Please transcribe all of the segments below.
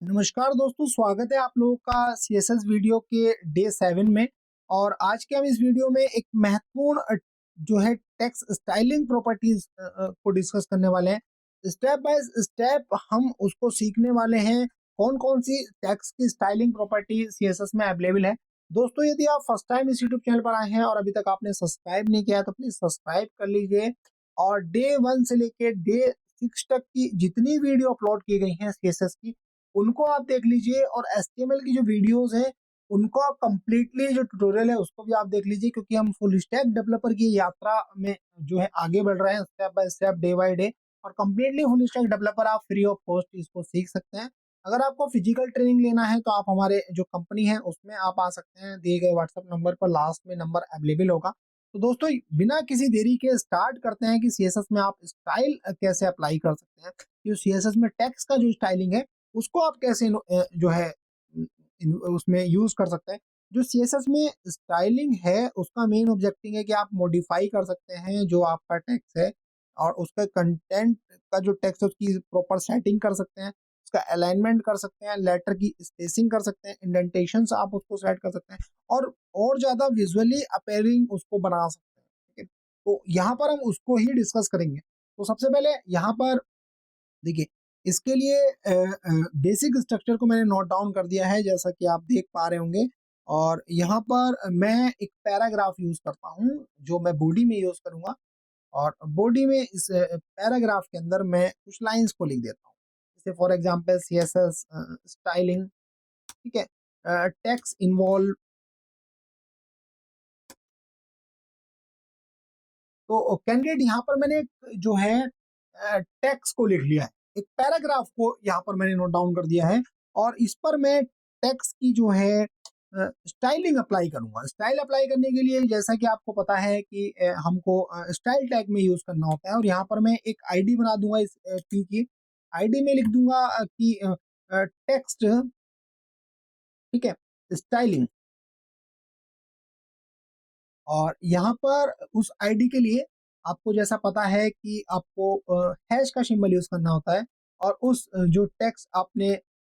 नमस्कार दोस्तों, स्वागत है आप लोगों का सीएसएस वीडियो के डे 7 में। और आज के हम इस वीडियो में एक महत्वपूर्ण जो है टेक्स्ट स्टाइलिंग प्रॉपर्टीज को डिस्कस करने वाले हैं। स्टेप बाय स्टेप हम उसको सीखने वाले हैं कौन कौन सी टेक्स्ट की स्टाइलिंग प्रॉपर्टी सीएसएस में अवेलेबल है। दोस्तों, यदि आप फर्स्ट टाइम इस यूट्यूब चैनल पर आए हैं और अभी तक आपने सब्सक्राइब नहीं किया है तो प्लीज सब्सक्राइब कर लीजिए। और डे 1 से लेके डे 6 तक की जितनी वीडियो अपलोड की गई हैं सीएसएस की, उनको आप देख लीजिए। और एचटीएमएल की जो वीडियोस हैं उनको आप कंप्लीटली, जो ट्यूटोरियल है उसको भी आप देख लीजिए, क्योंकि हम फुल स्टैक डेवलपर की यात्रा में जो है आगे बढ़ रहे हैं step by step, day by day. और कंप्लीटली फुल स्टैक डेवलपर आप फ्री ऑफ कॉस्ट इसको सीख सकते हैं। अगर आपको फिजिकल ट्रेनिंग लेना है तो आप हमारे जो कंपनी है उसमें आप आ सकते हैं। दिए गए व्हाट्सएप नंबर पर लास्ट में नंबर अवेलेबल होगा। तो दोस्तों, बिना किसी देरी के स्टार्ट करते हैं कि सीएसएस में आप स्टाइल कैसे अप्लाई कर सकते हैं। कि सीएसएस में टेक्स्ट का जो स्टाइलिंग है उसको आप कैसे जो है उसमें यूज कर सकते हैं। जो सीएसएस में स्टाइलिंग है उसका मेन ऑब्जेक्टिव है कि आप मॉडिफाई कर सकते हैं जो आपका टेक्स्ट है, और उसका कंटेंट का जो टेक्स्ट है उसकी प्रॉपर सेटिंग कर सकते हैं, उसका अलाइनमेंट कर सकते हैं, लेटर की स्पेसिंग कर सकते हैं, इंडेंटेशन आप उसको सेट कर सकते हैं, और ज्यादा विजुअली अपेयरिंग उसको बना सकते हैं। ठीक है, तो यहाँ पर हम उसको ही डिस्कस करेंगे। तो सबसे पहले यहाँ पर देखिए, इसके लिए बेसिक स्ट्रक्चर को मैंने नोट डाउन कर दिया है, जैसा कि आप देख पा रहे होंगे। और यहाँ पर मैं एक पैराग्राफ यूज करता हूँ जो मैं बॉडी में यूज करूंगा। और बॉडी में इस पैराग्राफ के अंदर मैं कुछ लाइंस को लिख देता हूँ। जैसे फॉर एग्जांपल सीएसएस स्टाइलिंग, ठीक है, टेक्स्ट इन्वॉल्व। तो कैंडिडेट यहाँ पर मैंने जो है टेक्स्ट को लिख लिया है, एक पैराग्राफ को यहाँ पर मैंने नोट डाउन कर दिया है। और इस पर मैं टेक्स्ट की जो है स्टाइलिंग अप्लाई करूंगा। स्टाइल अप्लाई करने के लिए जैसा कि आपको पता है कि हमको स्टाइल टैग में यूज करना होता है। और यहाँ पर मैं एक आईडी बना दूंगा इस पी की। आईडी में लिख दूंगा कि टेक्स्ट, ठीक है, स्टाइलिंग। और यहाँ पर उस आईडी के लिए आपको जैसा पता है कि आपको हैश का सिंबल यूज करना होता है। और उस जो टेक्स्ट आपने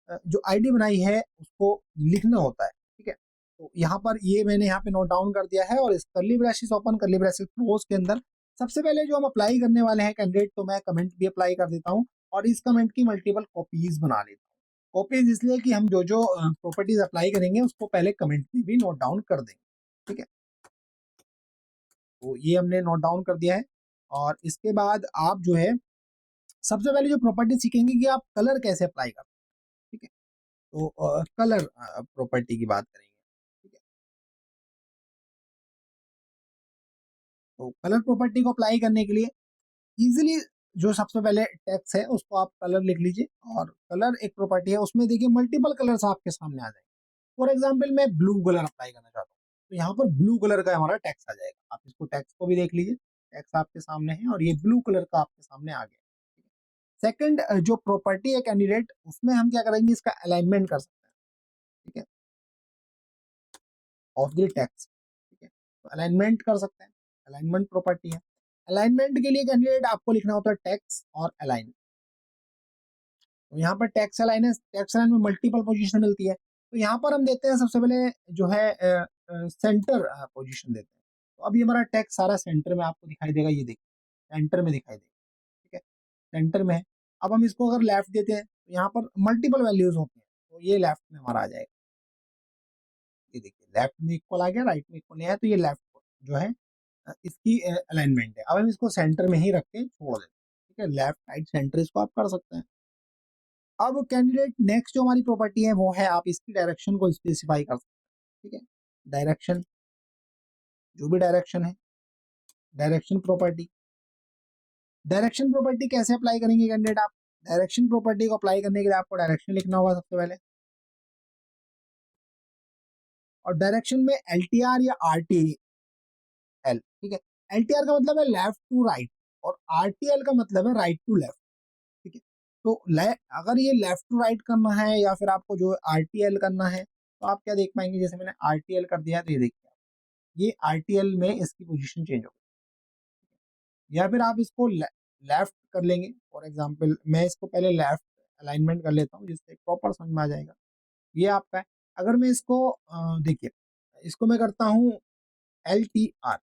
जो आईडी बनाई है उसको लिखना होता है। ठीक है, तो यहाँ पर ये मैंने यहाँ पे नोट डाउन कर दिया है। और इस curly brackets open, curly brackets close के अंदर सबसे पहले जो हम अप्लाई करने वाले हैं कैंडिडेट, तो मैं कमेंट भी अप्लाई कर देता हूँ। और इस कमेंट की मल्टीपल कॉपीज बना लेता हूँ। कॉपीज इसलिए कि हम जो जो प्रॉपर्टीज अप्लाई करेंगे उसको पहले कमेंट में भी नोट डाउन कर देंगे। ठीक है, तो ये हमने नोट डाउन कर दिया है। और इसके बाद आप जो है सबसे पहले जो प्रॉपर्टी सीखेंगे कि आप कलर कैसे अप्लाई करते हैं। ठीक है, तो कलर प्रॉपर्टी की बात करेंगे। ठीक है, तो कलर प्रॉपर्टी को अप्लाई करने के लिए इजीली जो सबसे पहले टेक्स्ट है उसको आप कलर लिख लीजिए। और कलर एक प्रॉपर्टी है, उसमें देखिए मल्टीपल कलर्स आपके सामने आ जाएंगे। फॉर एग्जाम्पल मैं ब्लू कलर अप्लाई करना चाहता हूँ, तो यहाँ पर ब्लू कलर का हमारा टेक्स्ट आ जाएगा। आप इसको टेक्स्ट को भी देख लीजिए, टेक्स्ट आपके सामने है और ये ब्लू कलर का आपके सामने आ गया। सेकंड जो प्रॉपर्टी है कैंडिडेट, उसमें हम क्या करेंगे, इसका अलाइनमेंट कर सकते हैं। ठीक है, ऑफ द टेक्स्ट। ठीक है, तो अलाइनमेंट कर सकते हैं, अलाइनमेंट प्रॉपर्टी है। अलाइनमेंट के लिए कैंडिडेट आपको लिखना होता है टेक्स्ट और अलाइन। तो यहाँ पर टेक्स्ट अलाइन है, टेक्स्ट अलाइन में मल्टीपल पोजीशन मिलती है। तो यहाँ पर हम देते हैं सबसे पहले जो है सेंटर पोजीशन देते हैं। तो अभी हमारा टेक्स्ट सारा सेंटर में आपको दिखाई देगा, ये देखिए सेंटर में दिखाई देगा। ठीक है, सेंटर में है। अब हम इसको अगर लेफ्ट देते हैं तो यहाँ पर मल्टीपल वैल्यूज होती हैं, तो ये लेफ्ट में हमारा आ जाएगा। ये देखिए लेफ्ट में इक्वल आ गया, राइट में इक्वल नहीं आया, तो ये लेफ्ट जो है इसकी अलाइनमेंट है। अब हम इसको सेंटर में ही रख के छोड़ देते हैं। ठीक है, लेफ्ट राइट सेंटर इसको आप कर सकते हैं। अब कैंडिडेट नेक्स्ट जो हमारी प्रॉपर्टी है वो है, आप इसकी डायरेक्शन को स्पेसिफाई कर सकते हैं। ठीक है, डायरेक्शन, जो भी डायरेक्शन है, डायरेक्शन प्रॉपर्टी। डायरेक्शन प्रॉपर्टी कैसे अप्लाई करेंगे कैंडिडेट आप? डायरेक्शन प्रॉपर्टी को अप्लाई करने के लिए आपको डायरेक्शन लिखना होगा सबसे पहले। और डायरेक्शन में एल टी आर या आर टी एल। ठीक है, एल टी आर का मतलब है लेफ्ट टू राइट, और आर टी एल का मतलब है राइट टू लेफ्ट। ठीक है, तो अगर ये लेफ्ट टू राइट करना है या फिर आपको जो आर टी एल करना है, तो आप क्या देख पाएंगे, जैसे मैंने आर टी एल कर दिया तो ये देखिए ये आर टी एल में इसकी पोजीशन चेंज हो गई। या फिर आप इसको लेफ्ट कर लेंगे। फॉर एग्जाम्पल मैं इसको पहले लेफ्ट अलाइनमेंट कर लेता हूँ जिससे प्रॉपर समझ में आ जाएगा। ये आपका है। अगर मैं इसको देखिए, इसको मैं करता हूँ LTR,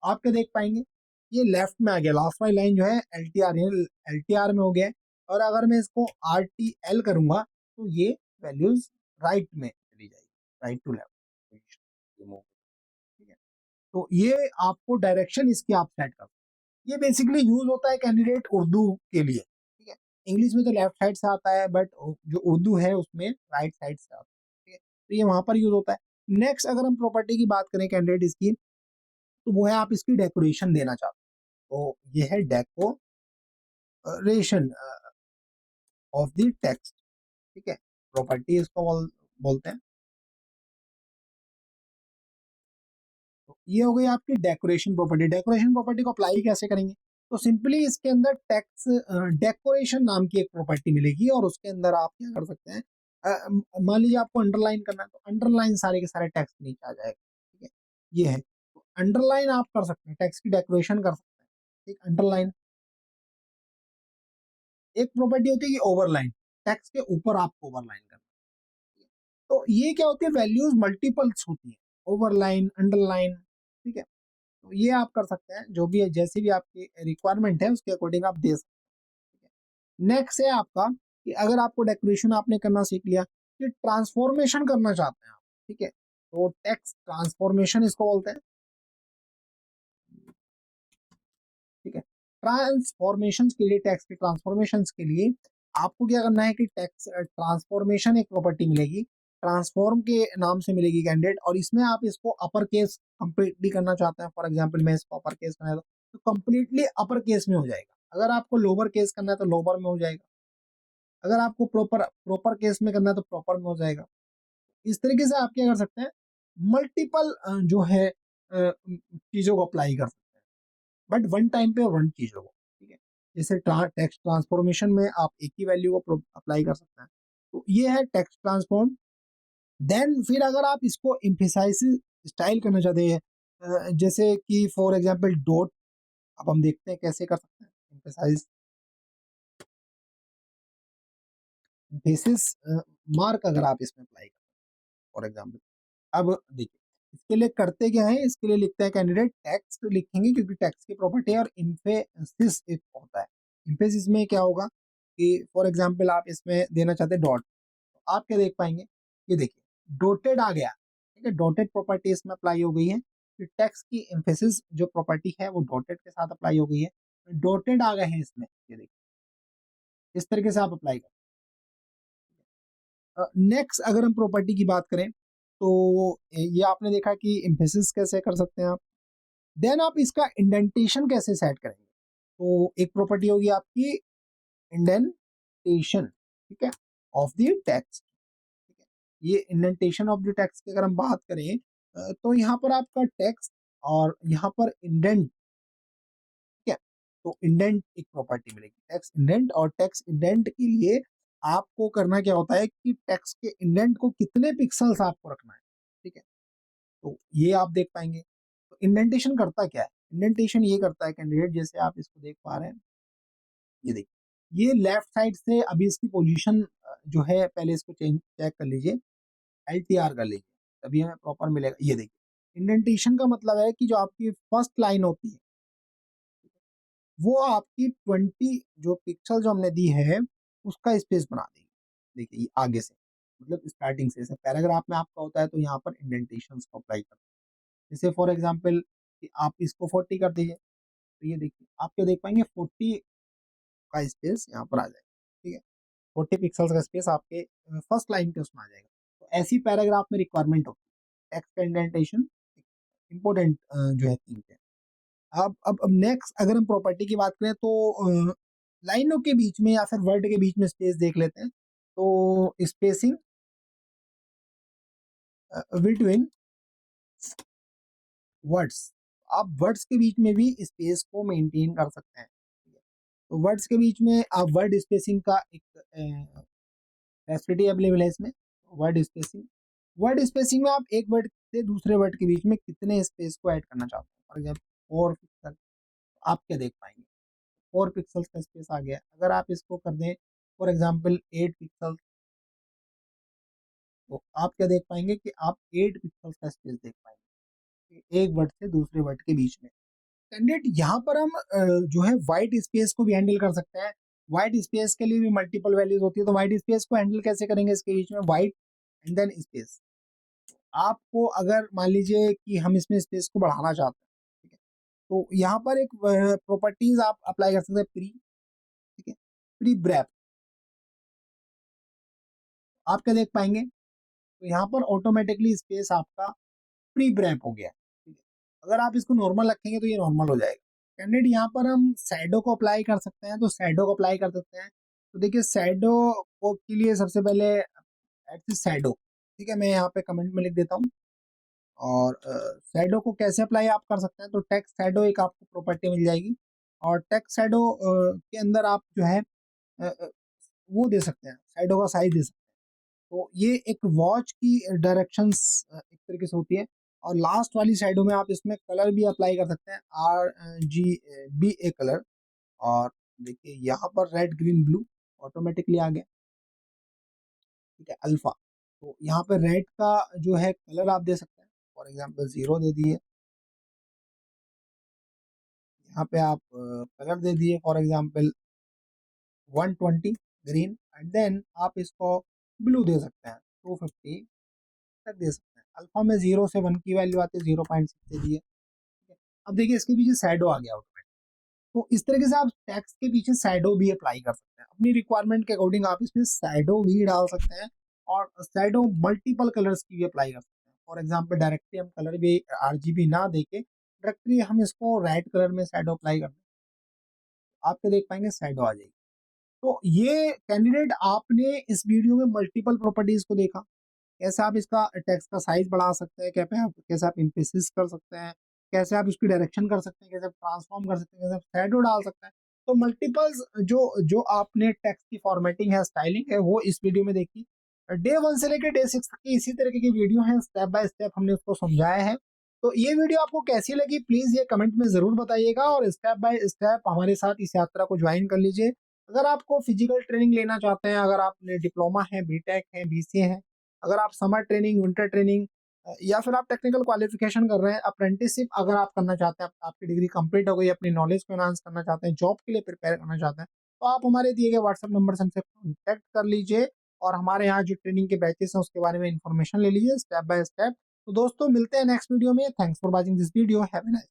आप क्या देख पाएंगे, ये लेफ्ट में आ गया, लास्ट वाली लाइन जो है LTR है, LTR में हो गया है। और अगर मैं इसको RTL करूंगा तो ये वैल्यूज राइट में चली जाएगी, राइट टू लेफ्ट। ठीक है, तो ये आपको डायरेक्शन इसकी आप सेट कर, ये बेसिकली यूज होता है कैंडिडेट उर्दू के लिए। ठीक है, इंग्लिश में तो लेफ्ट साइड से आता है, बट जो उर्दू है उसमें राइट साइड से आता है। ठीक है, तो ये वहां पर यूज होता है। नेक्स्ट अगर हम प्रॉपर्टी की बात करें कैंडिडेट इसकी, तो वो है आप इसकी डेकोरेशन देना चाहते हो, तो ये है डेकोरेशन ऑफ द टेक्स्ट। ठीक है, प्रॉपर्टी इसको बोलते हैं। तो ये हो गई आपकी डेकोरेशन प्रॉपर्टी। डेकोरेशन प्रॉपर्टी को अप्लाई कैसे करेंगे, तो सिंपली इसके अंदर टेक्स्ट डेकोरेशन नाम की एक प्रॉपर्टी मिलेगी, और उसके अंदर आप क्या कर सकते हैं, मान लीजिए आपको अंडरलाइन करना है तो अंडरलाइन सारे के सारे टेक्स्ट नीचे आ जाएगा। ठीक है, ये है, तो अंडरलाइन आप कर सकते हैं, टेक्स्ट की डेकोरेशन कर सकते हैं। ठीक, अंडरलाइन। एक प्रॉपर्टी होती है कि ओवरलाइन, टेक्स्ट के ऊपर आपको ओवरलाइन करना है। तो ये क्या होती है, वैल्यूज मल्टीपल्स होती है, ओवरलाइन, अंडरलाइन। ठीक है, तो ये आप कर सकते हैं, जो भी है, जैसी भी आपकी रिक्वायरमेंट है उसके अकॉर्डिंग आप दे सकते हैं। नेक्स्ट है आपका कि अगर आपको डेकोरेशन आपने करना सीख लिया, कि ट्रांसफॉर्मेशन करना चाहते हैं आप। ठीक है, तो टेक्स्ट ट्रांसफॉर्मेशन इसको बोलते हैं। ठीक है, ट्रांसफॉर्मेशन के लिए, टेक्स्ट के ट्रांसफॉर्मेशन के लिए आपको क्या करना है कि टेक्स्ट ट्रांसफॉर्मेशन एक प्रॉपर्टी मिलेगी, ट्रांसफॉर्म के नाम से मिलेगी कैंडिडेट, और इसमें आप इसको अपर केस कंप्लीटली करना चाहते हैं। फॉर एग्जांपल मैं इसको अपर केस करना है तो कंप्लीटली अपर केस में हो जाएगा। अगर आपको लोअर केस करना है तो लोअर में हो जाएगा। अगर आपको प्रॉपर प्रॉपर केस में करना है तो प्रॉपर में हो जाएगा। इस तरीके से आप क्या कर सकते हैं, मल्टीपल जो है चीजों को अप्लाई कर सकते हैं, बट वन टाइम पे और वन चीजों को। ठीक है, जैसे टेक्स्ट ट्रांसफॉर्मेशन में आप एक ही वैल्यू को अप्लाई कर सकते हैं, तो ये है टेक्स्ट ट्रांसफॉर्म। देन फिर अगर आप इसको इम्फेसाइज स्टाइल करना चाहते हैं, जैसे कि फॉर एग्जांपल डॉट, अब हम देखते हैं कैसे कर सकते हैं इम्फेसाइज, बेसिस मार्क अगर आप इसमें अप्लाई करें फॉर एग्जांपल। अब देखिए, इसके लिए करते क्या है, इसके लिए लिखते हैं कैंडिडेट टेक्स्ट लिखेंगे, क्योंकि टेक्स्ट की प्रॉपर्टी है, और इम्फेसिस एक होता है। इम्फेसिस में क्या होगा कि फॉर एग्जांपल आप इसमें देना चाहते हैं डॉट, तो आप क्या देख पाएंगे, ये देखिए डॉटेड आ गया। ठीक है, डॉटेड प्रॉपर्टी इसमें अप्लाई हो गई है, कि टेक्स्ट की एम्फेसिस जो प्रॉपर्टी है वो डॉटेड के साथ अप्लाई हो गई है, डॉटेड आ गए हैं इसमें। ये देखिए, इस तरीके से आप अप्लाई करें। नेक्स्ट अगर हम प्रॉपर्टी की बात करें, तो ये आपने देखा कि एम्फेसिस कैसे कर सकते हैं आप। देन आप इसका इंडेंटेशन कैसे सेट करेंगे, तो एक प्रॉपर्टी होगी आपकी इंडेंटेशन। ठीक है, ऑफ द टेक्स्ट। ठीक है, ये इंडेंटेशन ऑफ द टेक्स्ट की अगर हम बात करें, तो यहाँ पर आपका टेक्स्ट और यहाँ पर इंडेंट। ठीक है, तो इंडेंट एक प्रॉपर्टी मिलेगी, टेक्स्ट इंडेंट, और टेक्स्ट इंडेंट के लिए आपको करना क्या होता है कि टेक्स्ट के इंडेंट को कितने पिक्सल्स आपको रखना है। ठीक है, तो ये आप देख पाएंगे। तो इंडेंटेशन करता क्या है, इंडेंटेशन ये करता है कैंडिडेट, जैसे आप इसको देख पा रहे हैं, ये देखिए, ये लेफ्ट साइड से अभी इसकी पोजीशन जो है, पहले इसको चेक कर लीजिए, LTR कर लीजिए, तभी हमें प्रॉपर मिलेगा। ये देखिए, इंडेंटेशन का मतलब है कि जो आपकी फर्स्ट लाइन होती है, वो आपकी 20 जो पिक्सल जो हमने दी है उसका स्पेस बना देगी। देखिए, ये आगे से, मतलब स्टार्टिंग से, जैसे पैराग्राफ में आपका होता है तो यहाँ पर इंडेंटेशन को अप्लाई कर, जैसे फॉर एग्जाम्पल कि आप इसको 40 कर दीजिए, तो ये देखिए आप क्या देख पाएंगे, 40 का स्पेस यहाँ पर आ जाएगा। ठीक है, 40 पिक्सल्स का स्पेस आपके फर्स्ट लाइन के उसमें आ जाएगा। तो ऐसी पैराग्राफ में रिक्वायरमेंट होती है, टेक्स्ट का इंडेंटेशन इंपॉर्टेंट जो है थिंग है। अब नेक्स्ट अगर हम प्रॉपर्टी की बात करें, तो लाइनों के बीच में या फिर वर्ड के बीच में स्पेस देख लेते हैं, तो स्पेसिंग बिटवीन वर्ड्स, आप वर्ड्स के बीच में भी स्पेस को मेंटेन कर सकते हैं। ठीक है? तो वर्ड्स के बीच में आप वर्ड स्पेसिंग का एक फैसिलिटी अवेलेबल है इसमें, वर्ड स्पेसिंग में आप एक वर्ड से दूसरे वर्ड के बीच में कितने स्पेस को ऐड करना चाहते हैं। फॉर एग्जाम्पल 4 पिक्सल, आप क्या देख पाएंगे, 4 पिक्सल्स का स्पेस आ गया। अगर आप इसको कर दें फॉर एग्जाम्पल 8 पिक्सल, तो आप क्या देख पाएंगे कि आप 8 पिक्सल का स्पेस देख पाएंगे एक वर्ड से दूसरे वर्ड के बीच में। कैंडिडेट यहाँ पर हम जो है व्हाइट स्पेस को भी हैंडल कर सकते हैं। व्हाइट स्पेस के लिए भी मल्टीपल वैल्यूज होती है, तो व्हाइट स्पेस को हैंडल कैसे करेंगे, इसके बीच में व्हाइट एंड देन स्पेस। आपको अगर मान लीजिए कि हम इसमें स्पेस को बढ़ाना चाहते हैं, ठीक है, तो यहाँ पर एक प्रॉपर्टीज आप अप्लाई कर सकते हैं, प्री, ठीक है, प्री ब्रेप। आप क्या देख पाएंगे, तो यहाँ पर ऑटोमेटिकली स्पेस आपका प्री ब्रेप हो गया, ठीक है। अगर आप इसको नॉर्मल रखेंगे तो ये नॉर्मल हो जाएगा। कैंडिडेट यहाँ पर हम शैडो को अप्लाई कर सकते हैं, तो शैडो को अप्लाई कर सकते हैं। तो देखिए शैडो को के लिए सबसे पहले एट शैडो, ठीक है, मैं यहाँ पे कमेंट में लिख देता हूँ। और शैडो को कैसे अप्लाई आप कर सकते हैं, तो टेक्स्ट शैडो एक आपको प्रॉपर्टी मिल जाएगी, और टेक्स्ट शैडो के अंदर आप जो है वो दे सकते हैं, शैडो का साइज दे सकते हैं। तो ये एक वॉच की डायरेक्शंस एक तरीके से होती है। और लास्ट वाली शैडो में आप इसमें कलर भी अप्लाई कर सकते हैं, RGB कलर। और देखिए यहाँ पर रेड ग्रीन ब्लू ऑटोमेटिकली आ गया, ठीक है, अल्फा। तो यहाँ पे रेड का जो है कलर आप दे सकते हैं, फॉर एग्जांपल 0 दे दिए, यहाँ पे आप कलर दे दिए for example 120 green, and then आप इसको ब्लू दे सकते हैं 250 तक दे सकते हैं। अल्फा में 0 से 1 की वैल्यू आती है, 0.6 दे दिए, ठीक है। अब देखिए इसके पीछे शैडो आ गया ऑटोमेटिक। तो इस तरीके से आप टेक्स्ट के पीछे शैडो भी अप्लाई कर सकते हैं, अपनी रिक्वायरमेंट के अकॉर्डिंग आप इसमें शैडो भी डाल सकते हैं, और शैडो मल्टीपल कलर्स की भी अप्लाई कर सकते हैं। फॉर एग्जांपल डायरेक्टली हम कलर भी RGB ना देके डायरेक्टली हम इसको रेड कलर में शैडो अप्लाई कर दें, आप क्या देख पाएंगे, शैडो आ जाएगी। तो ये कैंडिडेट आपने इस वीडियो में मल्टीपल प्रॉपर्टीज को देखा, कैसे आप इसका टेक्स्ट का साइज बढ़ा सकते हैं, कैसे आप इम्फेसिस कर सकते हैं, कैसे आप इसकी डायरेक्शन कर सकते हैं, कैसे आप ट्रांसफॉर्म कर सकते हैं, कैसे आप शैडो डाल सकते हैं। तो मल्टीपल्स जो जो आपने टेक्स्ट की फॉर्मेटिंग है, स्टाइलिंग है, वो इस वीडियो में देखी। डे 1 से लेकर डे 6 तक की इसी तरीके की वीडियो है, स्टेप बाय स्टेप हमने उसको समझाया है। तो ये वीडियो आपको कैसी लगी प्लीज ये कमेंट में जरूर बताइएगा, और स्टेप बाय स्टेप हमारे साथ इस यात्रा को ज्वाइन कर लीजिए। अगर आपको फिजिकल ट्रेनिंग लेना चाहते हैं, अगर आपने डिप्लोमा है, बीटेक है, BCA है, अगर आप समर ट्रेनिंग, विंटर ट्रेनिंग, या फिर आप टेक्निकल क्वालिफिकेशन कर रहे हैं, अप्रेंटिसशिप अगर आप करना चाहते हैं, आपकी डिग्री कंप्लीट हो गई, अपनी नॉलेज को एनहांस करना चाहते हैं, जॉब के लिए प्रिपेयर करना चाहते हैं, तो आप हमारे दिए गए व्हाट्सएप नंबर से हमसे कॉन्टैक्ट कर लीजिए, और हमारे यहाँ जो ट्रेनिंग के बैचेस हैं उसके बारे में इन्फॉर्मेशन ले लीजिए स्टेप बाय स्टेप। तो दोस्तों मिलते हैं नेक्स्ट वीडियो में। Thanks for watching this video, have a nice